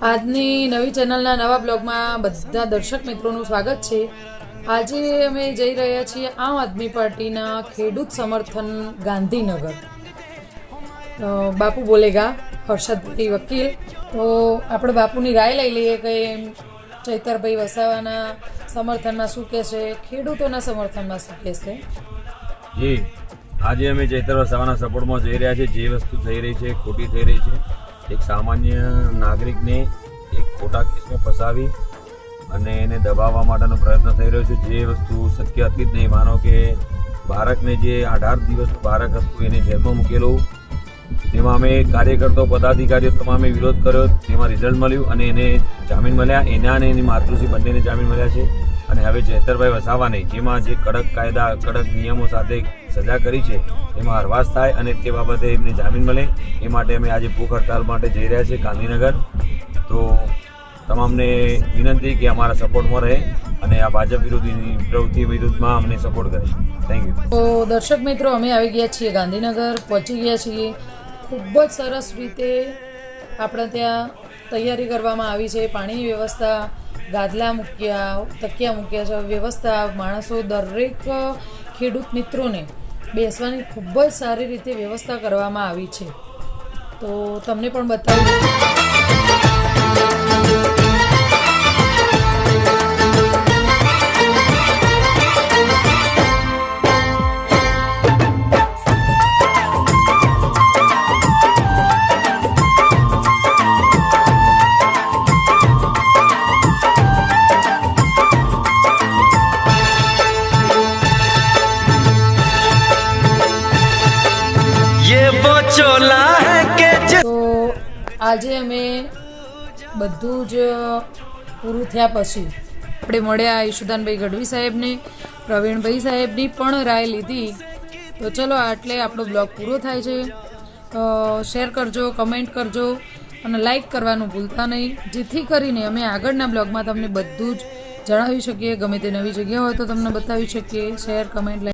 આજની નવી ચેનલના નવા બ્લોગમાં બધા દર્શક મિત્રોનું સ્વાગત છે। આજે અમે જઈ રહ્યા છીએ આમ આદમી પાર્ટીના ખેડૂત સમર્થન ગાંધીનગર। બાપુ બોલેગા હર્ષદભાઈ વકીલ। તો આપણે બાપુની રાય લઈ લઈએ કે ચૈતરભાઈ વસાવાના સમર્થનમાં શું કહેશે, ખેડૂતોના સમર્થનમાં શું કહેશે। જી, આજે અમે ચૈતર વસાવાના સપોર્ટમાં જઈ રહ્યા છીએ। જે વસ્તુ થઈ રહી છે ખોટી થઈ રહી છે। એક સામાન્ય નાગરિકને એક ખોટા કેસમાં ફસાવી અને એને દબાવવા માટેનો પ્રયત્ન થઈ રહ્યો છે, જે વસ્તુ શક્ય હતી જ નહીં। માનો કે બાળકને જે 18 દિવસનું બાળક હતું એને જેલમાં મૂકેલું, તેમાં અમે કાર્યકર્તાઓ પદાધિકારીઓ તમામે વિરોધ કર્યો, તેમાં રિઝલ્ટ મળ્યું અને એને જામીન મળ્યા। એના અને એની માતૃશ્રી બંનેને જામીન મળ્યા છે। અને હવે ચૈતરભાઈ વસાવાને જેમાં જે કડક કાયદા કડક નિયમો સાથે સજા કરી છે એમાં હરવાશ થાય અને તે બાબતે એમને જામીન મળે, એ માટે અમે આજે ભૂખ હડતાલ માટે જઈ રહ્યા છીએ ગાંધીનગર। તો તમામને વિનંતી કે અમારા સપોર્ટમાં રહે અને આ ભાજપ વિરોધી પ્રવૃત્તિ વિરુદ્ધમાં અમને સપોર્ટ કરે। Thank you. તો દર્શક મિત્રો, અમે આવી ગયા છીએ ગાંધીનગર, પહોંચી ગયા છીએ। ખૂબ જ સરસ રીતે આપણે ત્યાં તૈયારી કરવામાં આવી છે। પાણીની વ્યવસ્થા, ગાદલા મૂક્યા, તકિયા મૂક્યા છે, વ્યવસ્થા, માણસો, દરેક ખેડૂત મિત્રોને બેસવાની ખૂબ જ સારી રીતે વ્યવસ્થા કરવામાં આવી છે। તો તમને પણ બતાવું। તો આજે અમે બધું જ પૂરું થયા પછી આપણે મળ્યા ઈશુદાનભાઈ ગઢવી સાહેબને, પ્રવીણભાઈ સાહેબની પણ રાય લીધી। તો ચલો, આટલે આપણો બ્લોગ પૂરો થાય છે। શેર કરજો, કમેન્ટ કરજો અને લાઈક કરવાનું ભૂલતા નહીં, જેથી કરીને અમે આગળના બ્લોગમાં તમને બધું જ જણાવી શકીએ। ગમે તે નવી જગ્યા હોય તો તમને બતાવી શકીએ। Share, comment, like